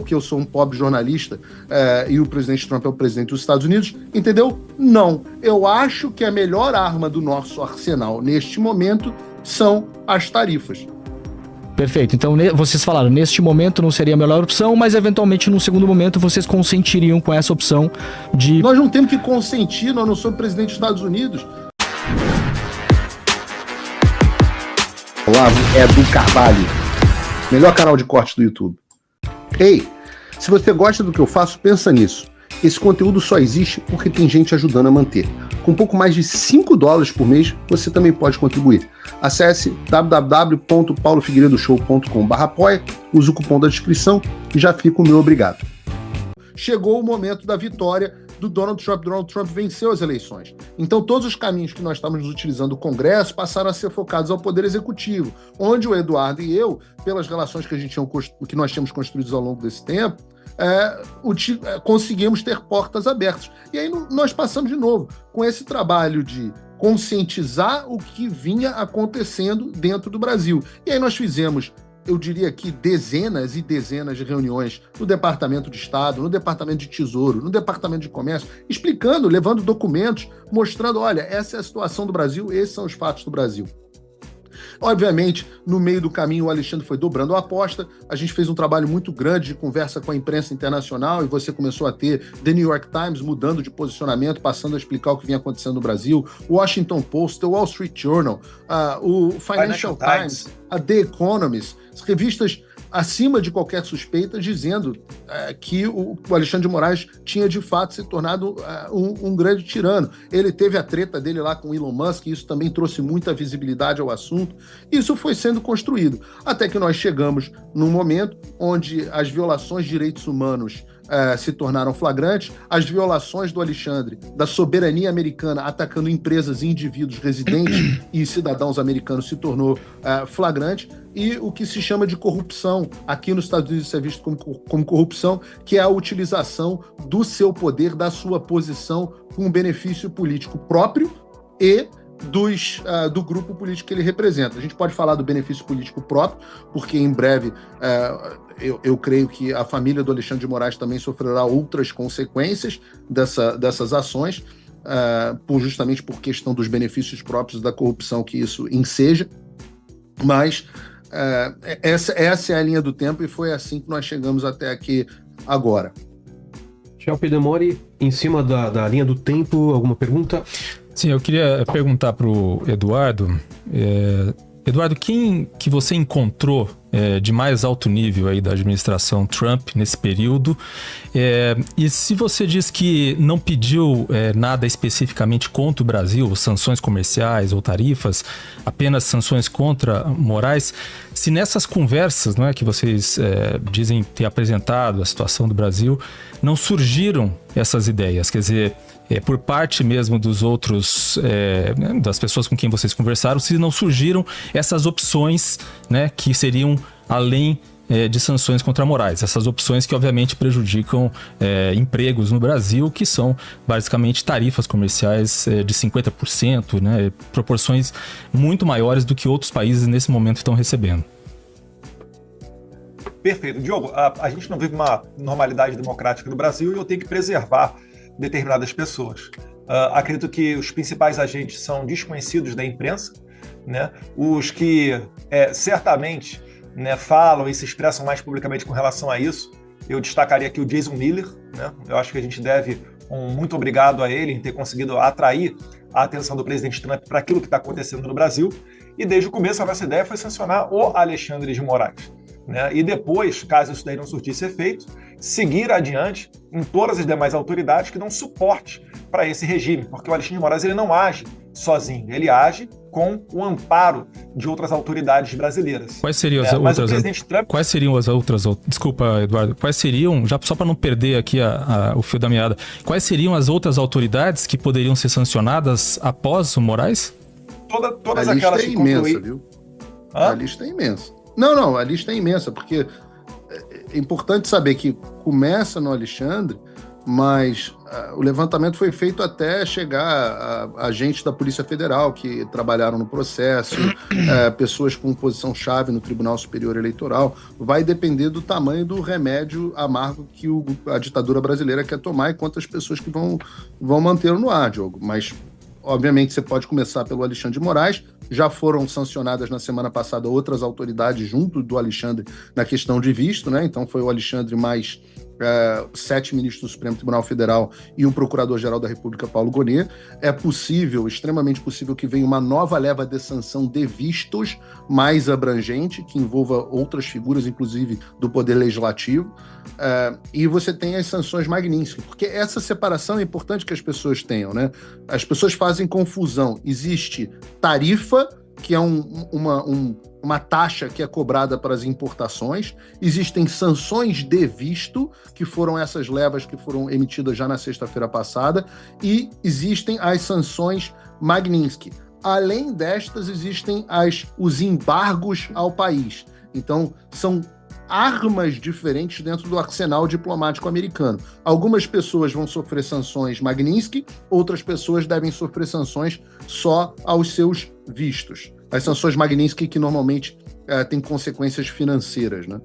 porque eu sou um pobre jornalista e o presidente Trump é o presidente dos Estados Unidos, entendeu? Não. Eu acho que a melhor arma do nosso arsenal neste momento são as tarifas. Perfeito. Então, vocês falaram, neste momento não seria a melhor opção, mas eventualmente, num segundo momento, vocês consentiriam com essa opção de... Nós não temos que consentir, nós não somos presidente dos Estados Unidos. Olá, Edu Carvalho, melhor canal de corte do YouTube. Ei, se você gosta do que eu faço, pensa nisso. Esse conteúdo só existe porque tem gente ajudando a manter. Com pouco mais de $5 por mês, você também pode contribuir. Acesse www.paulofigueiredoshow.com/apoia, use o cupom da descrição e já fica o meu obrigado. Chegou o momento da vitória do Donald Trump. Donald Trump venceu as eleições. Então todos os caminhos que nós estávamos utilizando o Congresso passaram a ser focados ao Poder Executivo, onde o Eduardo e eu, pelas relações que nós tínhamos construídos ao longo desse tempo, conseguimos ter portas abertas. E aí nós passamos de novo com esse trabalho de conscientizar o que vinha acontecendo dentro do Brasil. E aí nós fizemos, eu diria que dezenas e dezenas de reuniões no Departamento de Estado, no Departamento de Tesouro, no Departamento de Comércio, explicando, levando documentos, mostrando, olha, essa é a situação do Brasil, esses são os fatos do Brasil. Obviamente, no meio do caminho, o Alexandre foi dobrando a aposta, a gente fez um trabalho muito grande de conversa com a imprensa internacional e você começou a ter The New York Times mudando de posicionamento, passando a explicar o que vinha acontecendo no Brasil, o Washington Post, o Wall Street Journal, o Financial Times, a The Economist, as revistas acima de qualquer suspeita, dizendo que o Alexandre de Moraes tinha de fato se tornado um grande tirano. Ele teve a treta dele lá com o Elon Musk, e isso também trouxe muita visibilidade ao assunto. Isso foi sendo construído, até que nós chegamos num momento onde as violações de direitos humanos se tornaram flagrantes, as violações do Alexandre, da soberania americana, atacando empresas e indivíduos residentes e cidadãos americanos se tornou flagrante, e o que se chama de corrupção, aqui nos Estados Unidos isso é visto como corrupção, que é a utilização do seu poder, da sua posição com um benefício político próprio e do grupo político que ele representa. A gente pode falar do benefício político próprio, porque em breve eu creio que a família do Alexandre de Moraes também sofrerá outras consequências dessas ações, justamente por questão dos benefícios próprios da corrupção que isso enseja. Mas essa é a linha do tempo e foi assim que nós chegamos até aqui agora. Tchau, Pedemori, em cima da linha do tempo, alguma pergunta? Sim, eu queria perguntar para o Eduardo. Eduardo, quem que você encontrou de mais alto nível aí da administração Trump nesse período? E se você diz que não pediu nada especificamente contra o Brasil, sanções comerciais ou tarifas, apenas sanções contra Moraes, se nessas conversas, não é, que vocês dizem ter apresentado a situação do Brasil, não surgiram essas ideias, quer dizer, por parte mesmo dos outros, das pessoas com quem vocês conversaram, se não surgiram essas opções, né, que seriam além de sanções contra Moraes. Essas opções que obviamente prejudicam empregos no Brasil, que são basicamente tarifas comerciais de 50%, né, proporções muito maiores do que outros países nesse momento estão recebendo. Perfeito. Diogo, a gente não vive uma normalidade democrática no Brasil e eu tenho que preservar determinadas pessoas. Acredito que os principais agentes são desconhecidos da imprensa, né? Os que certamente, né, falam e se expressam mais publicamente com relação a isso, eu destacaria aqui o Jason Miller, né? Eu acho que a gente deve um muito obrigado a ele em ter conseguido atrair a atenção do presidente Trump para aquilo que está acontecendo no Brasil, e desde o começo a nossa ideia foi sancionar o Alexandre de Moraes, né? E depois, caso isso daí não surtisse efeito, seguir adiante em todas as demais autoridades que dão suporte para esse regime, porque o Alexandre de Moraes ele não age sozinho, ele age com o amparo de outras autoridades brasileiras. Quais seriam as outras? Trump... Quais seriam as outras? Desculpa, Eduardo. Quais seriam, já só para não perder aqui o fio da meada, quais seriam as outras autoridades que poderiam ser sancionadas após o Moraes? Todas aquelas que concluíram. A lista é imensa, viu? A lista é imensa. Não, a lista é imensa, porque é importante saber que começa no Alexandre, mas o levantamento foi feito até chegar a agentes da Polícia Federal que trabalharam no processo, pessoas com posição-chave no Tribunal Superior Eleitoral. Vai depender do tamanho do remédio amargo que a ditadura brasileira quer tomar e quantas pessoas que vão mantê-lo no ar, Diogo. Mas, obviamente, você pode começar pelo Alexandre de Moraes. Já foram sancionadas na semana passada outras autoridades junto do Alexandre na questão de visto, né? Então foi o Alexandre mais 7 ministros do Supremo Tribunal Federal e o Procurador-Geral da República, Paulo Gonet. É possível, extremamente possível, que venha uma nova leva de sanção de vistos mais abrangente, que envolva outras figuras, inclusive do Poder Legislativo. E você tem as sanções Magnitsky, porque essa separação é importante que as pessoas tenham, né? As pessoas fazem confusão. Existe tarifa, que é uma taxa que é cobrada para as importações. Existem sanções de visto, que foram essas levas que foram emitidas já na sexta-feira passada, e existem as sanções Magnitsky. Além destas, existem os embargos ao país. Então, são armas diferentes dentro do arsenal diplomático americano. Algumas pessoas vão sofrer sanções Magnitsky, outras pessoas devem sofrer sanções só aos seus vistos. As sanções Magnitsky que normalmente têm consequências financeiras, né?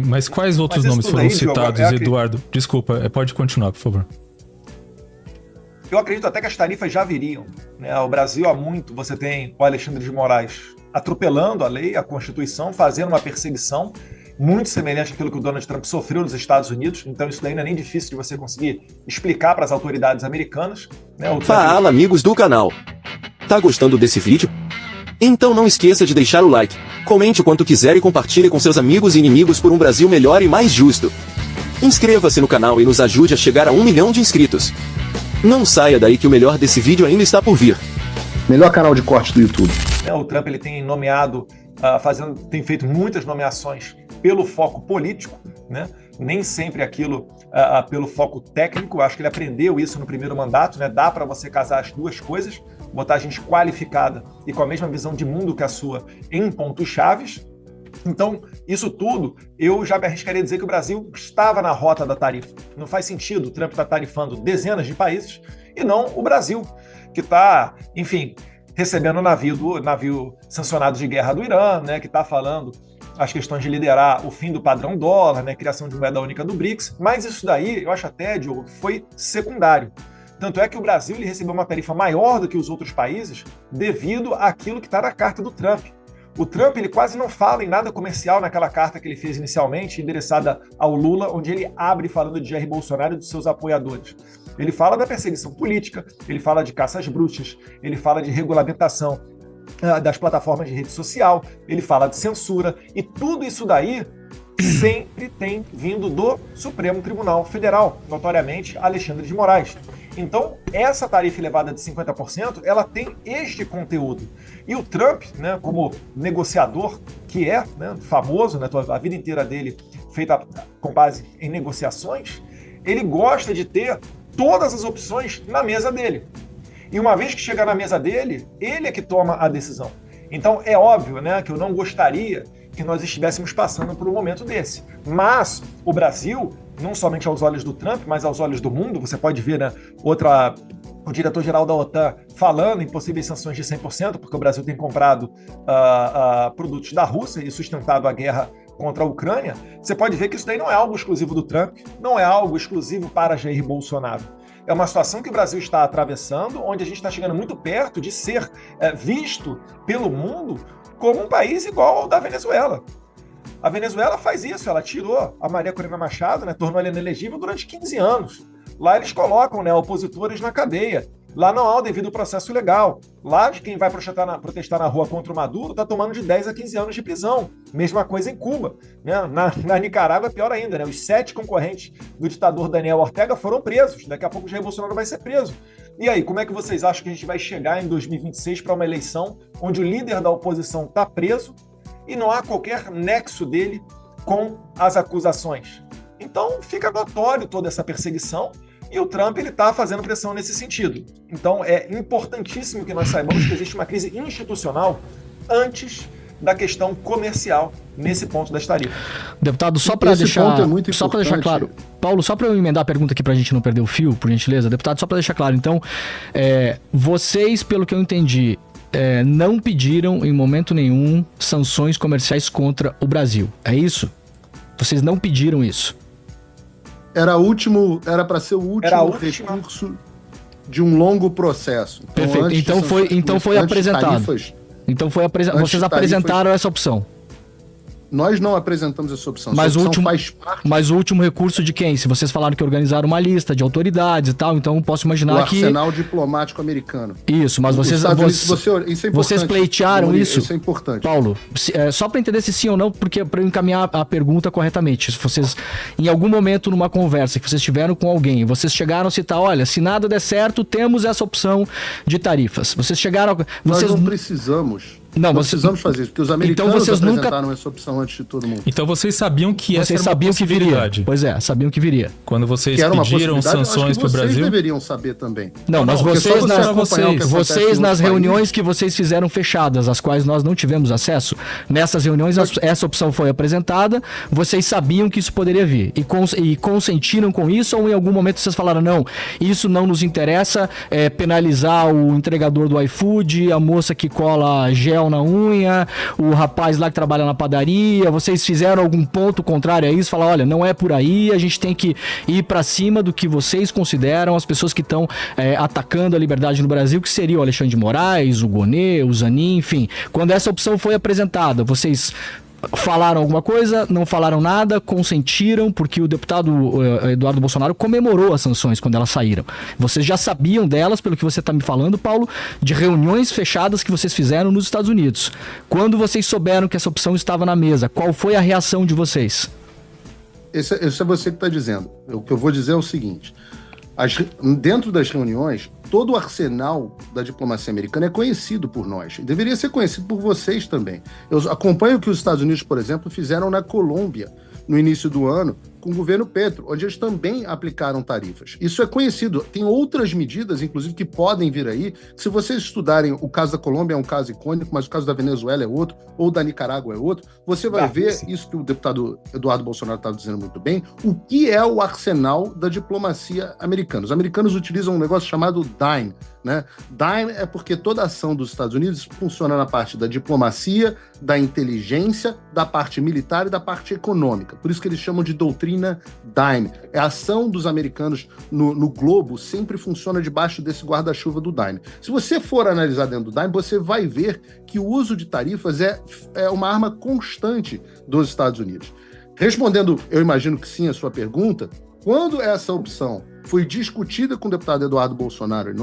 Mas quais outros nomes foram citados, Eduardo? Desculpa, pode continuar, por favor. Eu acredito até que as tarifas já viriam, né? O Brasil há muito, você tem o Alexandre de Moraes atropelando a lei, a Constituição, fazendo uma perseguição muito semelhante àquilo que o Donald Trump sofreu nos Estados Unidos. Então isso daí não é nem difícil de você conseguir explicar para as autoridades americanas, né? Fala, amigos do canal. Tá gostando desse vídeo? Então não esqueça de deixar o like, comente o quanto quiser e compartilhe com seus amigos e inimigos por um Brasil melhor e mais justo. Inscreva-se no canal e nos ajude a chegar a 1 milhão de inscritos. Não saia daí que o melhor desse vídeo ainda está por vir. Melhor canal de corte do YouTube. O Trump ele tem nomeado, tem feito muitas nomeações pelo foco político, né? Nem sempre aquilo pelo foco técnico. Eu acho que ele aprendeu isso no primeiro mandato, né? Dá para você casar as duas coisas, botar gente qualificada e com a mesma visão de mundo que a sua em pontos chaves. Então, isso tudo, eu já me arriscaria a dizer que o Brasil estava na rota da tarifa. Não faz sentido o Trump estar tarifando dezenas de países e não o Brasil, que está, enfim, recebendo navio sancionado de guerra do Irã, né? Que está falando as questões de liderar o fim do padrão dólar, né? Criação de moeda única do BRICS. Mas isso daí, eu acho até, Diogo, que foi secundário. Tanto é que o Brasil ele recebeu uma tarifa maior do que os outros países devido àquilo que está na carta do Trump. O Trump ele quase não fala em nada comercial naquela carta que ele fez inicialmente, endereçada ao Lula, onde ele abre falando de Jair Bolsonaro e dos seus apoiadores. Ele fala da perseguição política, ele fala de caça às bruxas, ele fala de regulamentação das plataformas de rede social, ele fala de censura, e tudo isso daí sempre tem vindo do Supremo Tribunal Federal, notoriamente Alexandre de Moraes. Então, essa tarifa elevada de 50%, ela tem este conteúdo. E o Trump, né, como negociador que é, né, famoso, né, a vida inteira dele feita com base em negociações, ele gosta de ter todas as opções na mesa dele. E uma vez que chegar na mesa dele, ele é que toma a decisão. Então, é óbvio, né, que eu não gostaria que nós estivéssemos passando por um momento desse. Mas o Brasil, não somente aos olhos do Trump, mas aos olhos do mundo, você pode ver, né, o diretor-geral da OTAN falando em possíveis sanções de 100%, porque o Brasil tem comprado produtos da Rússia e sustentado a guerra contra a Ucrânia. Você pode ver que isso daí não é algo exclusivo do Trump, não é algo exclusivo para Jair Bolsonaro. É uma situação que o Brasil está atravessando, onde a gente está chegando muito perto de ser visto pelo mundo como um país igual ao da Venezuela. A Venezuela faz isso, ela tirou a Maria Corina Machado, né, tornou ela inelegível durante 15 anos. Lá eles colocam, né, opositores na cadeia. Lá não há o devido processo legal. Lá de quem vai protestar na rua contra o Maduro está tomando de 10 a 15 anos de prisão. Mesma coisa em Cuba. Né? Na Nicarágua, pior ainda. Né? Os 7 concorrentes do ditador Daniel Ortega foram presos. Daqui a pouco o Jair Bolsonaro vai ser preso. E aí, como é que vocês acham que a gente vai chegar em 2026 para uma eleição onde o líder da oposição está preso e não há qualquer nexo dele com as acusações? Então, fica notório toda essa perseguição. E o Trump está fazendo pressão nesse sentido. Então é importantíssimo que nós saibamos que existe uma crise institucional antes da questão comercial nesse ponto das tarifas. Deputado, só para Esse deixar, ponto é muito só para deixar importante. claro, Paulo, só para eu emendar a pergunta aqui para a gente não perder o fio, por gentileza, deputado, só para deixar claro, então, vocês, pelo que eu entendi, não pediram em momento nenhum sanções comerciais contra o Brasil, é isso? Vocês não pediram isso? Era para ser o último recurso de um longo processo. Então, Perfeito. Então foi apresentado. Vocês apresentaram essa opção. Nós não apresentamos essa opção. Mas essa opção faz parte Mas o último recurso de quem? Se vocês falaram que organizaram uma lista de autoridades e tal, então posso imaginar do que... arsenal diplomático americano. Isso, mas vocês pleitearam isso? Isso é importante. Paulo, só para entender se sim ou não, porque para eu encaminhar a pergunta corretamente, se vocês, em algum momento numa conversa que vocês tiveram com alguém, vocês chegaram a citar, olha, se nada der certo, temos essa opção de tarifas. Vocês chegaram... Nós não precisamos... Não precisamos fazer isso, porque os americanos então vocês apresentaram essa opção antes de todo mundo. Então vocês sabiam que essa era uma sabiam que viria. possibilidade. Pois é, sabiam que viria. Quando vocês pediram sanções para o Brasil... Vocês deveriam saber também. Não, mas vocês nas reuniões que vocês fizeram fechadas, às quais nós não tivemos acesso, nessas reuniões essa opção foi apresentada, vocês sabiam que isso poderia vir e consentiram com isso, ou em algum momento vocês falaram, não, isso não nos interessa, penalizar o entregador do iFood, a moça que cola gel na unha, o rapaz lá que trabalha na padaria, vocês fizeram algum ponto contrário a isso, falar, olha, não é por aí, a gente tem que ir pra cima do que vocês consideram as pessoas que estão atacando a liberdade no Brasil, que seria o Alexandre de Moraes, o Gonê, o Zanin, enfim. Quando essa opção foi apresentada, vocês falaram alguma coisa, não falaram nada, consentiram, porque o deputado Eduardo Bolsonaro comemorou as sanções quando elas saíram. Vocês já sabiam delas, pelo que você está me falando, Paulo, de reuniões fechadas que vocês fizeram nos Estados Unidos. Quando vocês souberam que essa opção estava na mesa, qual foi a reação de vocês? Esse é você que está dizendo. O que eu vou dizer é o seguinte: dentro das reuniões, todo o arsenal da diplomacia americana é conhecido por nós. Deveria ser conhecido por vocês também. Eu acompanho o que os Estados Unidos, por exemplo, fizeram na Colômbia no início do ano com o governo Petro, onde eles também aplicaram tarifas. Isso é conhecido. Tem outras medidas, inclusive, que podem vir aí, que se vocês estudarem, o caso da Colômbia é um caso icônico, mas o caso da Venezuela é outro, ou da Nicarágua é outro, você vai ver isso que o deputado Eduardo Bolsonaro estava dizendo muito bem, o que é o arsenal da diplomacia americana. Os americanos utilizam um negócio chamado DIME, né? DIME é porque toda a ação dos Estados Unidos funciona na parte da diplomacia, da inteligência, da parte militar e da parte econômica. Por isso que eles chamam de doutrina DIME. A ação dos americanos no globo sempre funciona debaixo desse guarda-chuva do DIME. Se você for analisar dentro do DIME, você vai ver que o uso de tarifas é uma arma constante dos Estados Unidos. Respondendo, eu imagino que sim, a sua pergunta, quando essa opção foi discutida com o deputado Eduardo Bolsonaro e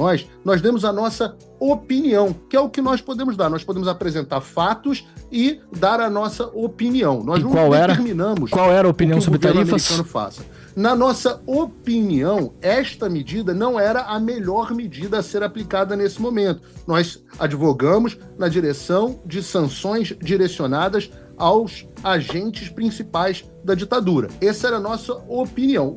nós demos a nossa opinião, que é o que nós podemos dar. Nós podemos apresentar fatos e dar a nossa opinião. Nós não determinamos qual era a opinião sobre tarifas? Americano faça. Na nossa opinião, esta medida não era a melhor medida a ser aplicada nesse momento. Nós advogamos na direção de sanções direcionadas aos agentes principais da ditadura. Essa era a nossa opinião.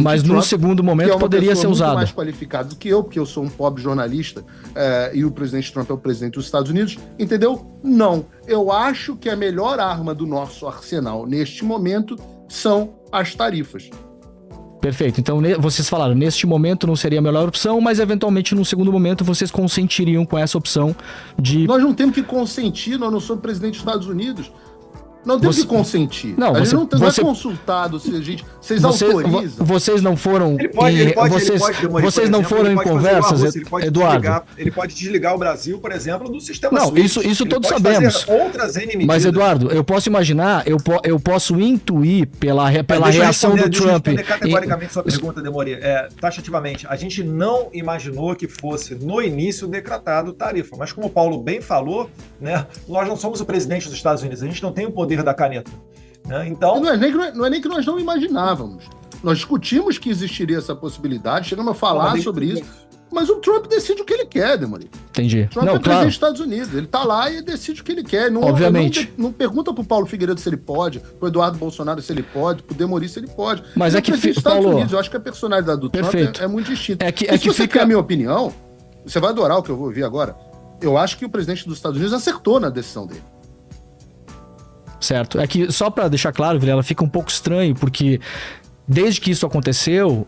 Mas num segundo momento poderia ser usado. Mais qualificado do que eu, porque eu sou um pobre jornalista e o presidente Trump é o presidente dos Estados Unidos, entendeu? Não. Eu acho que a melhor arma do nosso arsenal neste momento são as tarifas. Perfeito. Então, vocês falaram, neste momento não seria a melhor opção, mas eventualmente num segundo momento vocês consentiriam com essa opção de... Nós não temos que consentir, nós não somos presidente dos Estados Unidos. Não temos que consentir. Não, a gente não é consultado se a gente... Vocês autorizam. Vocês não foram... Vocês não foram em conversas, Eduardo? Ele pode desligar o Brasil, por exemplo, do sistema SWIFT. Não, isso todos sabemos. Mas, Eduardo, eu posso imaginar, eu posso intuir pela reação do Trump... Deixa eu responder categoricamente sua pergunta, Demori. Taxativamente, a gente não imaginou que fosse, no início, decretado tarifa. Mas como o Paulo bem falou, né, nós não somos o presidente dos Estados Unidos. A gente não tem o poder da caneta. Né? Então... Não é nem que nós não imaginávamos. Nós discutimos que existiria essa possibilidade, chegamos a falar sobre isso, mas o Trump decide o que ele quer, Demori. Entendi. Trump é presidente dos Estados Unidos, ele tá lá e decide o que ele quer. Obviamente. Não pergunta pro Paulo Figueiredo se ele pode, pro Eduardo Bolsonaro se ele pode, pro Demori se ele pode. Mas ele é que presidente dos Estados Unidos, eu acho que a personalidade do Trump é muito distinta. Se você quer a minha opinião, você vai adorar o que eu vou ouvir agora. Eu acho que o presidente dos Estados Unidos acertou na decisão dele. certo? É que, só para deixar claro, Vilela, fica um pouco estranho, porque desde que isso aconteceu,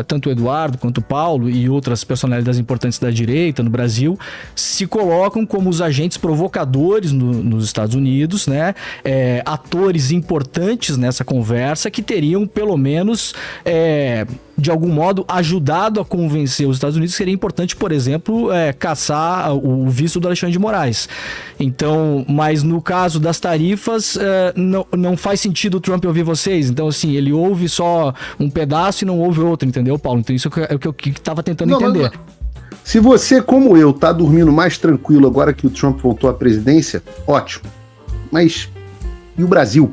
tanto o Eduardo quanto o Paulo e outras personalidades importantes da direita no Brasil se colocam como os agentes provocadores nos Estados Unidos, né? Atores importantes nessa conversa que teriam, pelo menos, de algum modo, ajudado a convencer os Estados Unidos que seria importante, por exemplo, caçar o visto do Alexandre de Moraes. Então, mas no caso das tarifas, não faz sentido o Trump ouvir vocês. Então, assim, ele ouve só um pedaço e não ouve outro, entendeu, Paulo? Então isso é o que eu estava tentando entender. Se você, como eu, tá dormindo mais tranquilo agora que o Trump voltou à presidência, ótimo. Mas e o Brasil?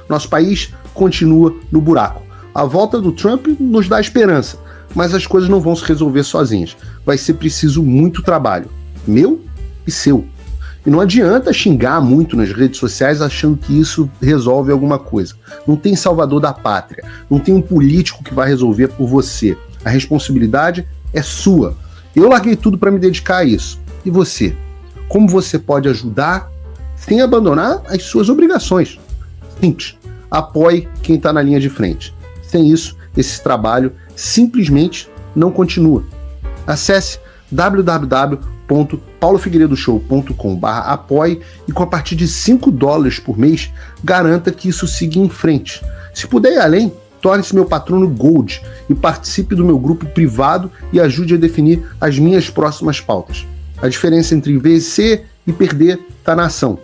Nosso país continua no buraco. A volta do Trump nos dá esperança, mas as coisas não vão se resolver sozinhas. Vai ser preciso muito trabalho, meu e seu. E não adianta xingar muito nas redes sociais achando que isso resolve alguma coisa. Não tem salvador da pátria, não tem um político que vai resolver por você. A responsabilidade é sua. Eu larguei tudo para me dedicar a isso. E você? Como você pode ajudar sem abandonar as suas obrigações? Simples. Apoie quem está na linha de frente. Sem isso, esse trabalho simplesmente não continua. Acesse www.paulofigueiredoshow.com/apoie e com a partir de $5 por mês, garanta que isso siga em frente. Se puder ir além, torne-se meu patrono Gold e participe do meu grupo privado e ajude a definir as minhas próximas pautas. A diferença entre vencer e perder está na ação.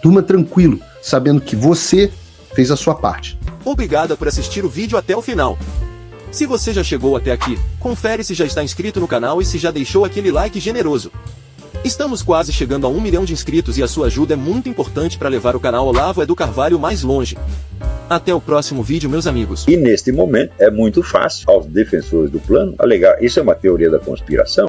Durma tranquilo, sabendo que você fez a sua parte. Obrigada por assistir o vídeo até o final. Se você já chegou até aqui, confere se já está inscrito no canal e se já deixou aquele like generoso. Estamos quase chegando a 1 milhão de inscritos e a sua ajuda é muito importante para levar o canal Olavo Edu Carvalho mais longe. Até o próximo vídeo, meus amigos. E neste momento é muito fácil aos defensores do plano alegar isso é uma teoria da conspiração.